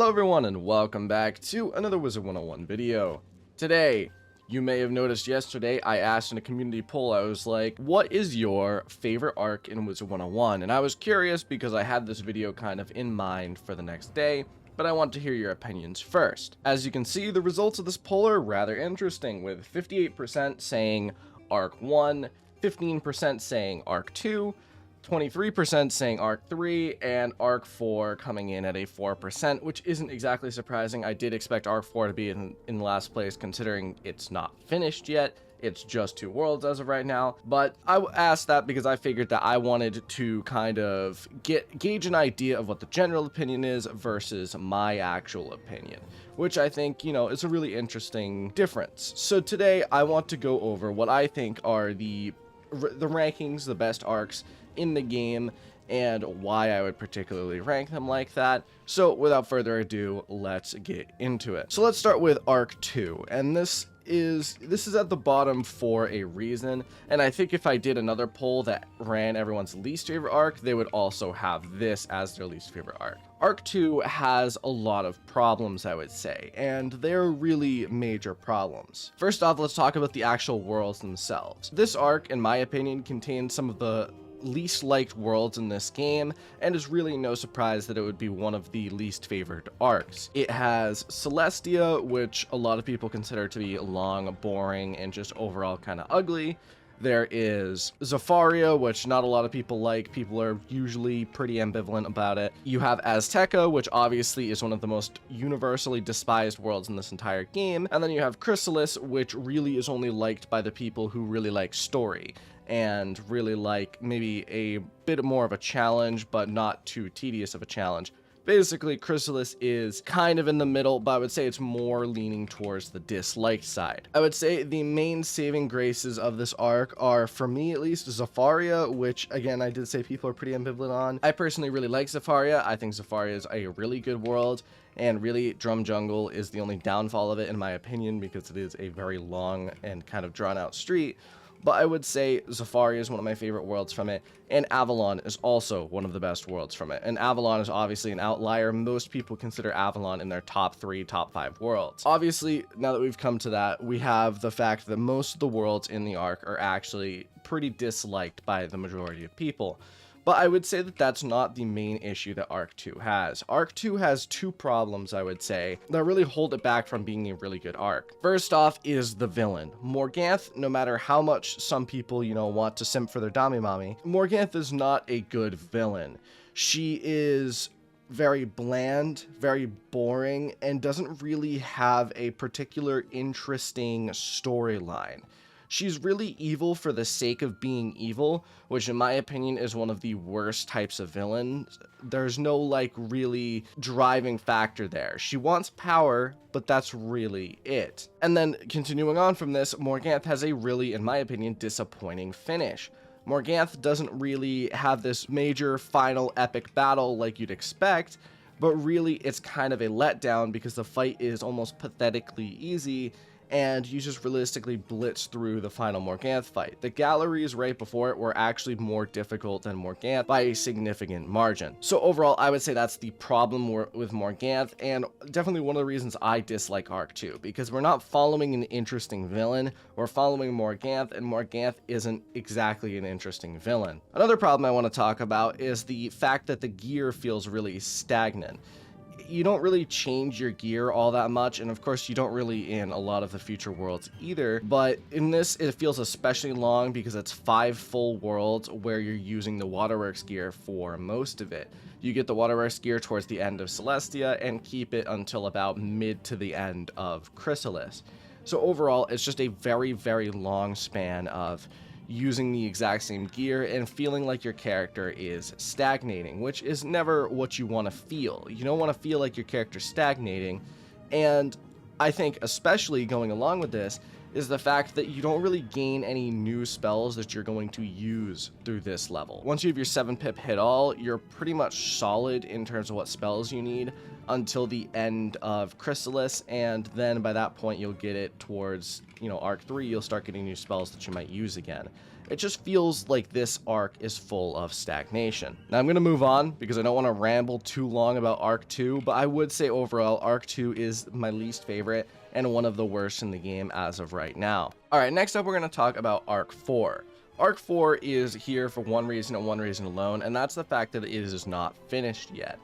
Hello everyone and welcome back to another Wizard101 video. Today, you may have noticed yesterday I asked in a community poll, I was like, what is your favorite arc in Wizard101? And I was curious because I had this video kind of in mind for the next day, but I want to hear your opinions first. As you can see, the results of this poll are rather interesting, with 58% saying Arc 1, 15% saying Arc 2, 23% saying Arc 3, and Arc 4 coming in at a 4%, which isn't exactly surprising. I did expect Arc 4 to be in last place, considering it's not finished yet. It's just 2 worlds as of right now, but I asked that because I figured that I wanted to kind of gauge an idea of what the general opinion is versus my actual opinion, which I think, you know, is a really interesting difference. So today I want to go over what I think are the rankings, the best arcs in the game, and why I would particularly rank them like that. So without further ado, let's get into it. So let's start with Arc 2, and this is at the bottom for a reason, and I think if I did another poll that ran everyone's least favorite arc, they would also have this as their least favorite arc. Arc 2 has a lot of problems, I would say, and they're really major problems. First off, let's talk about the actual worlds themselves. This arc, in my opinion, contains some of the least liked worlds in this game, and is really no surprise that it would be one of the least favored arcs. It has Celestia, which a lot of people consider to be long, boring, and just overall kind of ugly. There is Zafaria, which not a lot of people like. People are usually pretty ambivalent about it. You have Azteca, which obviously is one of the most universally despised worlds in this entire game. And then you have Chrysalis, which really is only liked by the people who really like story and really like maybe a bit more of a challenge, but not too tedious of a challenge. Basically, Chrysalis is kind of in the middle, but I would say it's more leaning towards the disliked side. I would say the main saving graces of this arc are, for me at least, Zafaria, which again, I did say people are pretty ambivalent on. I personally really like Zafaria. I think Zafaria is a really good world, and really Drum Jungle is the only downfall of it in my opinion, because it is a very long and kind of drawn out street. But I would say Zafaria is one of my favorite worlds from it, and Avalon is also one of the best worlds from it. And Avalon is obviously an outlier. Most people consider Avalon in their top 3, top 5 worlds. Obviously, now that we've come to that, we have the fact that most of the worlds in the arc are actually pretty disliked by the majority of people. But I would say that that's not the main issue that Arc 2 has. Arc 2 has 2 problems, I would say, that really hold it back from being a really good arc. First off is the villain. Morganth, no matter how much some people, you know, want to simp for their Dami Mommy, Morganth is not a good villain. She is very bland, very boring, and doesn't really have a particular interesting storyline. She's really evil for the sake of being evil, which in my opinion is one of the worst types of villains. There's no like really driving factor there. She wants power, but that's really it. And then continuing on from this, Morganth has a really, in my opinion, disappointing finish. Morganth doesn't really have this major final epic battle like you'd expect, but really it's kind of a letdown because the fight is almost pathetically easy, and you just realistically blitz through the final Morganth fight. The galleries right before it were actually more difficult than Morganth by a significant margin. So overall, I would say that's the problem with Morganth, and definitely one of the reasons I dislike Arc 2, because we're not following an interesting villain, we're following Morganth, and Morganth isn't exactly an interesting villain. Another problem I want to talk about is the fact that the gear feels really stagnant. You don't really change your gear all that much, and of course you don't really in a lot of the future worlds either, but in this it feels especially long because it's 5 full worlds where you're using the Waterworks gear for most of it. You get the Waterworks gear towards the end of Celestia and keep it until about mid to the end of Chrysalis. So overall, it's just a very, very long span of using the exact same gear and feeling like your character is stagnating, which is never what you want to feel. You don't want to feel like your character's stagnating, and I think especially going along with this is the fact that you don't really gain any new spells that you're going to use through this level. Once you have your 7-pip hit all, you're pretty much solid in terms of what spells you need, until the end of Chrysalis, and then by that point you'll get it towards, arc 3, you'll start getting new spells that you might use again. It just feels like this arc is full of stagnation. Now I'm going to move on because I don't want to ramble too long about arc 2, but I would say overall arc 2 is my least favorite and one of the worst in the game as of right now. Alright, next up we're going to talk about arc 4. Arc 4 is here for one reason and one reason alone, and that's the fact that it is not finished yet.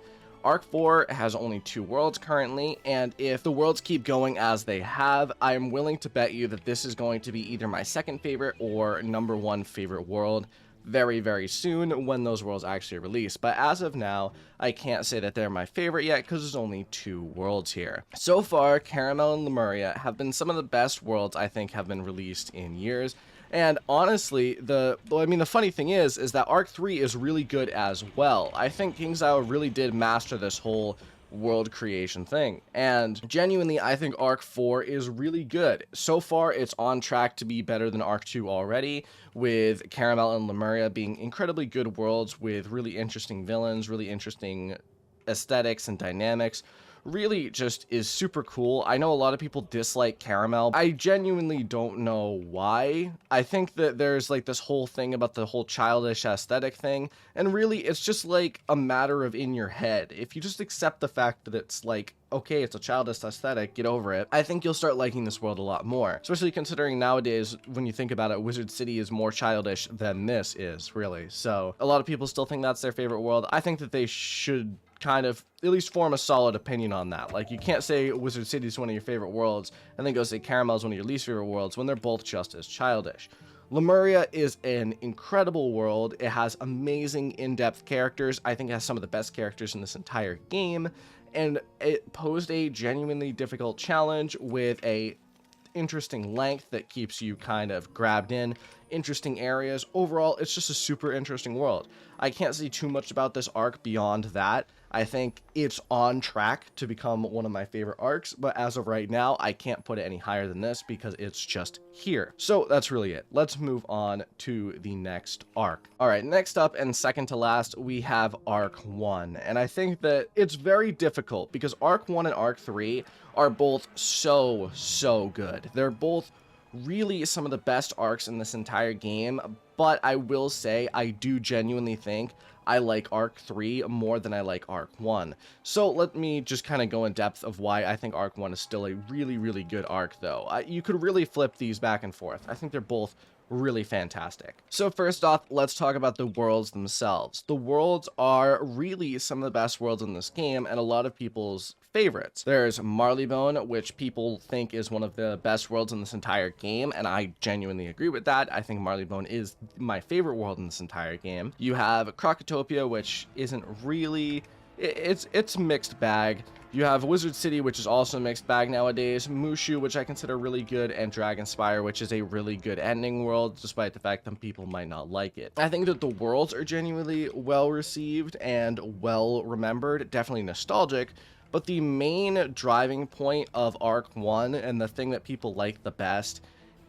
Arc 4 has only 2 worlds currently, and if the worlds keep going as they have, I am willing to bet you that this is going to be either my second favorite or number 1 favorite world very, very soon when those worlds actually release. But as of now, I can't say that they're my favorite yet because there's only 2 worlds here. So far, Caramel and Lemuria have been some of the best worlds I think have been released in years. And honestly, the funny thing is that Arc 3 is really good as well. I think KingsIsle really did master this whole world creation thing. And genuinely, I think Arc 4 is really good. So far, it's on track to be better than Arc 2 already, with Caramel and Lemuria being incredibly good worlds with really interesting villains, really interesting aesthetics and dynamics. Really just is super cool. I know a lot of people dislike Caramel. I genuinely don't know why. I think that there's like this whole thing about the whole childish aesthetic thing, and really it's just like a matter of in your head. If you just accept the fact that it's like, okay, it's a childish aesthetic, get over it, I think you'll start liking this world a lot more. Especially considering nowadays, when you think about it, Wizard City is more childish than this is, really. So a lot of people still think that's their favorite world. I think that they should kind of at least form a solid opinion on that. Like, you can't say Wizard City is one of your favorite worlds and then go say Caramel is one of your least favorite worlds when they're both just as childish. Lemuria is an incredible world. It has amazing in-depth characters. I think it has some of the best characters in this entire game, and it posed a genuinely difficult challenge with a interesting length that keeps you kind of grabbed in, interesting areas. Overall, it's just a super interesting world. I can't say too much about this arc beyond that. I think it's on track to become one of my favorite arcs, but as of right now, I can't put it any higher than this because it's just here. So that's really it. Let's move on to the next arc. All right, next up and second to last, we have Arc 1. And I think that it's very difficult because Arc 1 and Arc 3 are both so good. They're both really some of the best arcs in this entire game, but I will say I do genuinely think I like Arc 3 more than I like Arc 1. So let me just kind of go in depth of why I think Arc 1 is still a really good arc, though. You could really flip these back and forth. I think they're both really fantastic. So first off, let's talk about the worlds themselves. The worlds are really some of the best worlds in this game and a lot of people's favorites. There's Marleybone, which people think is one of the best worlds in this entire game, and I genuinely agree with that. I think Marleybone is my favorite world in this entire game. You have Krokotopia, which isn't really... It's mixed bag. You have Wizard City, which is also a mixed bag nowadays, Mushu, which I consider really good, and Dragonspire, which is a really good ending world, despite the fact that people might not like it. I think that the worlds are genuinely well received and well remembered, definitely nostalgic, but the main driving point of Arc 1 and the thing that people like the best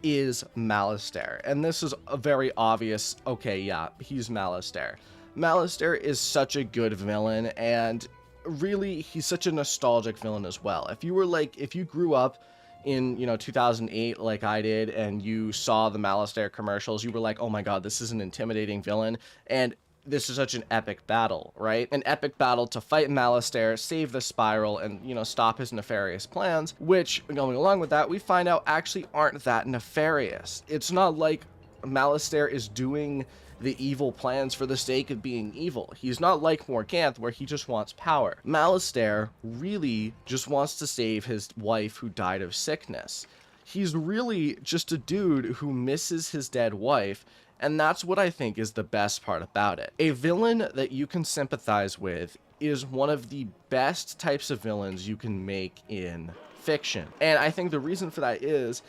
is Malistaire. And this is a very obvious, okay, yeah, he's Malistaire. Malistaire is such a good villain, and really, he's such a nostalgic villain as well. If you grew up in, 2008 like I did, and you saw the Malistaire commercials, you were like, oh my god, this is an intimidating villain, and this is such an epic battle, right? An epic battle to fight Malistaire, save the Spiral, and, stop his nefarious plans, which, going along with that, we find out actually aren't that nefarious. It's not like Malistaire is doing the evil plans for the sake of being evil. He's not like Morganth, where he just wants power. Malistaire really just wants to save his wife who died of sickness. He's really just a dude who misses his dead wife, and that's what I think is the best part about it. A villain that you can sympathize with is one of the best types of villains you can make in fiction. And I think the reason for that is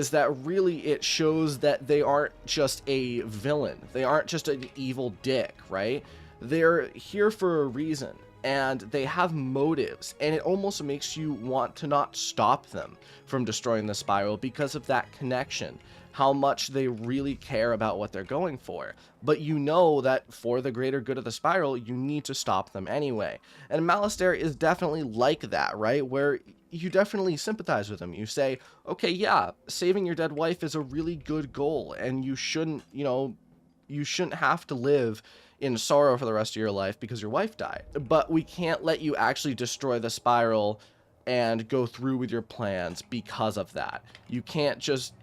that really it shows that they aren't just a villain. They aren't just an evil dick, right? They're here for a reason. and they have motives, and it almost makes you want to not stop them from destroying the spiral because of that connection, how much they really care about what they're going for. But you know that for the greater good of the spiral, you need to stop them anyway. And Malistaire is definitely like that, right? Where you definitely sympathize with him. You say, okay, yeah, saving your dead wife is a really good goal, and you shouldn't, you shouldn't have to live in sorrow for the rest of your life because your wife died. But we can't let you actually destroy the spiral and go through with your plans because of that. You can't just,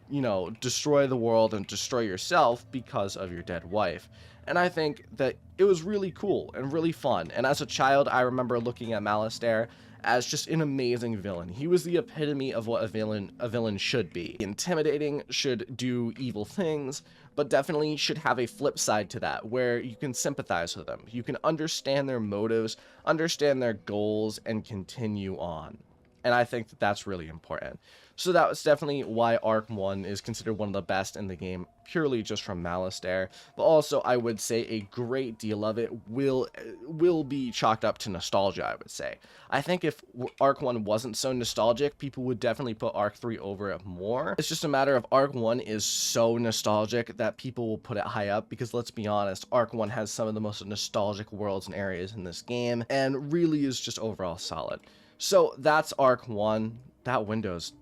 destroy the world and destroy yourself because of your dead wife. And I think that it was really cool and really fun. And as a child, I remember looking at Malistaire as just an amazing villain. He was the epitome of what a villain should be. Intimidating, should do evil things, but definitely should have a flip side to that, where you can sympathize with them. You can understand their motives, understand their goals, and continue on. And I think that that's really important. So that was definitely why Arc 1 is considered one of the best in the game, purely just from Malistaire. But also, I would say a great deal of it will be chalked up to nostalgia, I would say. I think if Arc 1 wasn't so nostalgic, people would definitely put Arc 3 over it more. It's just a matter of Arc 1 is so nostalgic that people will put it high up, because let's be honest, Arc 1 has some of the most nostalgic worlds and areas in this game, and really is just overall solid. So that's Arc 1. That window's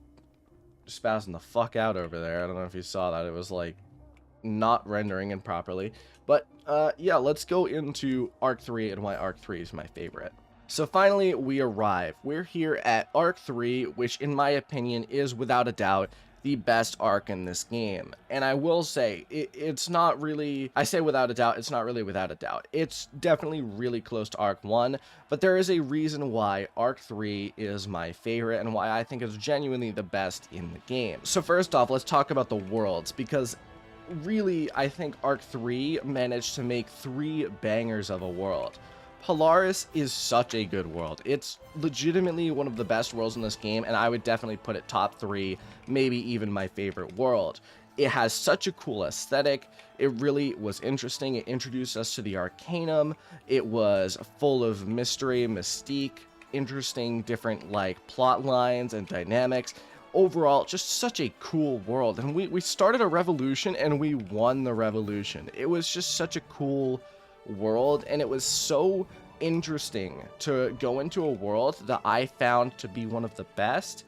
spazzing the fuck out over there. I don't know if you saw that. It was like not rendering improperly. But yeah, let's go into Arc 3 and why Arc 3 is my favorite. So finally, we arrive. We're here at Arc 3, which in my opinion is without a doubt the best arc in this game. And I will say, it's not really, I say without a doubt, it's not really without a doubt. It's definitely really close to Arc 1, but there is a reason why Arc 3 is my favorite and why I think it's genuinely the best in the game. So first off, let's talk about the worlds, because really, I think Arc 3 managed to make 3 bangers of a world. Polaris is such a good world. It's legitimately one of the best worlds in this game, and I would definitely put it top 3, maybe even my favorite world. It has such a cool aesthetic. It really was interesting. It introduced us to the Arcanum. It was full of mystery, mystique, interesting, different plot lines and dynamics. Overall, just such a cool world. And we started a revolution and we won the revolution. It was just such a cool world, and it was so interesting to go into a world that I found to be one of the best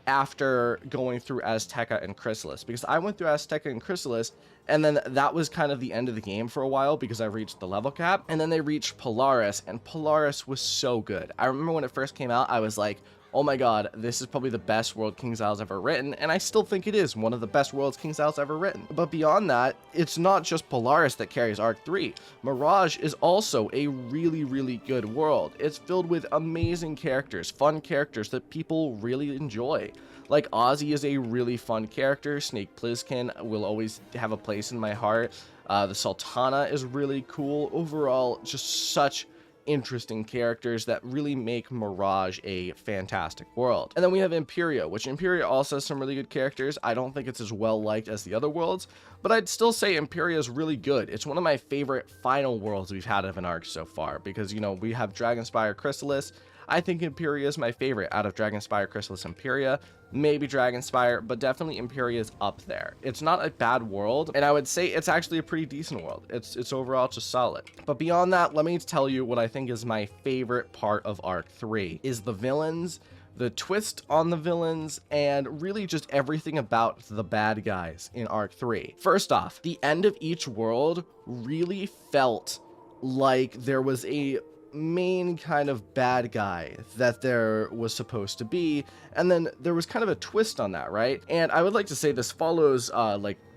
after going through Azteca and Chrysalis, because I went through Azteca and Chrysalis, and then that was kind of the end of the game for a while because I reached the level cap, and then they reached Polaris, and Polaris was so good. I remember when it first came out, I was like, oh my god, this is probably the best world KingsIsle's ever written, and I still think it is one of the best worlds KingsIsle's ever written. But beyond that, it's not just Polaris that carries Arc 3. Mirage is also a really, really good world. It's filled with amazing characters, fun characters that people really enjoy. Like, Ozzy is a really fun character. Snake Plissken will always have a place in my heart. The Sultana is really cool. Overall, just such interesting characters that really make Mirage a fantastic world. And then we have Imperia, which Imperia also has some really good characters. I don't think it's as well liked as the other worlds, but I'd still say Imperia is really good. It's one of my favorite final worlds we've had of an arc so far, because, we have Dragonspire Chrysalis. I think Imperia is my favorite out of Dragonspire, Chrysalis, Imperia. Maybe Dragonspire, but definitely Imperia is up there. It's not a bad world, and I would say it's actually a pretty decent world. It's overall just solid. But beyond that, let me tell you what I think is my favorite part of Arc 3 is the villains, the twist on the villains, and really just everything about the bad guys in Arc 3. First off, the end of each world really felt like there was a main kind of bad guy that there was supposed to be, and then there was kind of a twist on that, right? And I would like to say this follows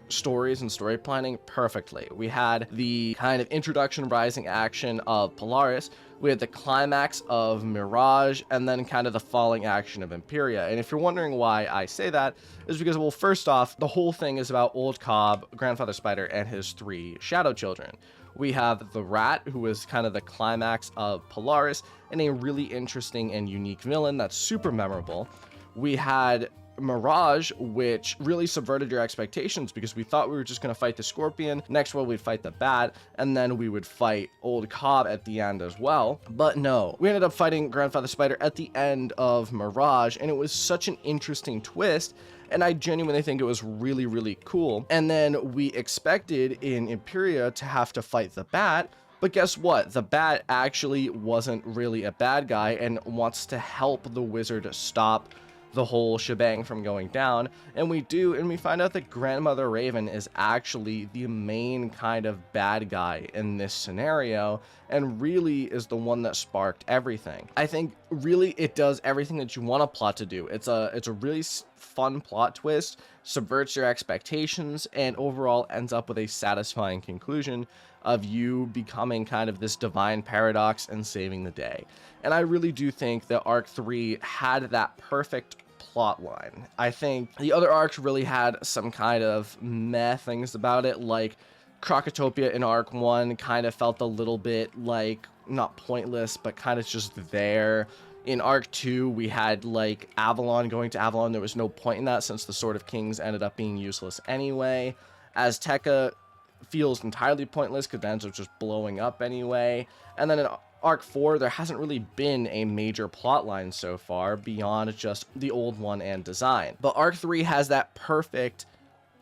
stories and story planning perfectly. We had the kind of introduction rising action of Polaris, we had the climax of Mirage, and then kind of the falling action of Imperia. And if you're wondering why I say that, is because, well, first off, the whole thing is about Old Cobb, Grandfather Spider, and his 3 shadow children. We have the Rat, who is kind of the climax of Polaris, and a really interesting and unique villain that's super memorable. We had Mirage, which really subverted your expectations because we thought we were just going to fight the Scorpion. Next world, we'd fight the Bat, and then we would fight Old Cobb at the end as well. But no, we ended up fighting Grandfather Spider at the end of Mirage, and it was such an interesting twist. And I genuinely think it was really, really cool. And then we expected in Imperia to have to fight the Bat. But guess what? The Bat actually wasn't really a bad guy and wants to help the Wizard stop the whole shebang from going down. And we do, and we find out that Grandmother Raven is actually the main kind of bad guy in this scenario and really is the one that sparked everything. I think really it does everything that you want a plot to do. It's a really fun plot twist, subverts your expectations, and overall ends up with a satisfying conclusion of you becoming kind of this divine paradox and saving the day. And I really do think that Arc 3 had that perfect plot line. I think the other arcs really had some kind of meh things about it, like Crocotopia in Arc 1 kind of felt a little bit like, not pointless, but kind of just there. In Arc 2, we had like Avalon going to Avalon. There was no point in that since the Sword of Kings ended up being useless anyway. Azteca feels entirely pointless because it ends up just blowing up anyway. And then in Arc 4, there hasn't really been a major plot line so far beyond just the old one and design. But Arc 3 has that perfect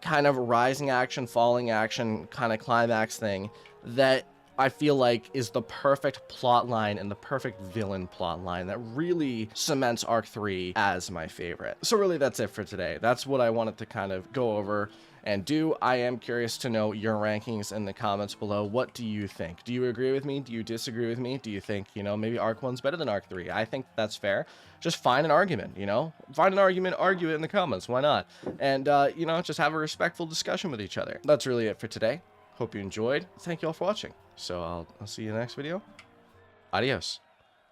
kind of rising action, falling action kind of climax thing that I feel like is the perfect plot line and the perfect villain plot line that really cements Arc 3 as my favorite. So really that's it for today. That's what I wanted to kind of go over and do. I am curious to know your rankings in the comments below. What do you think? Do you agree with me? Do you disagree with me? Do you think, you know, maybe Arc 1's better than Arc 3? I think that's fair. Just find an argument, you know? Find an argument, argue it in the comments. Why not? And, you know, just have a respectful discussion with each other. That's really it for today. Hope you enjoyed. Thank you all for watching. So I'll see you in the next video. Adios.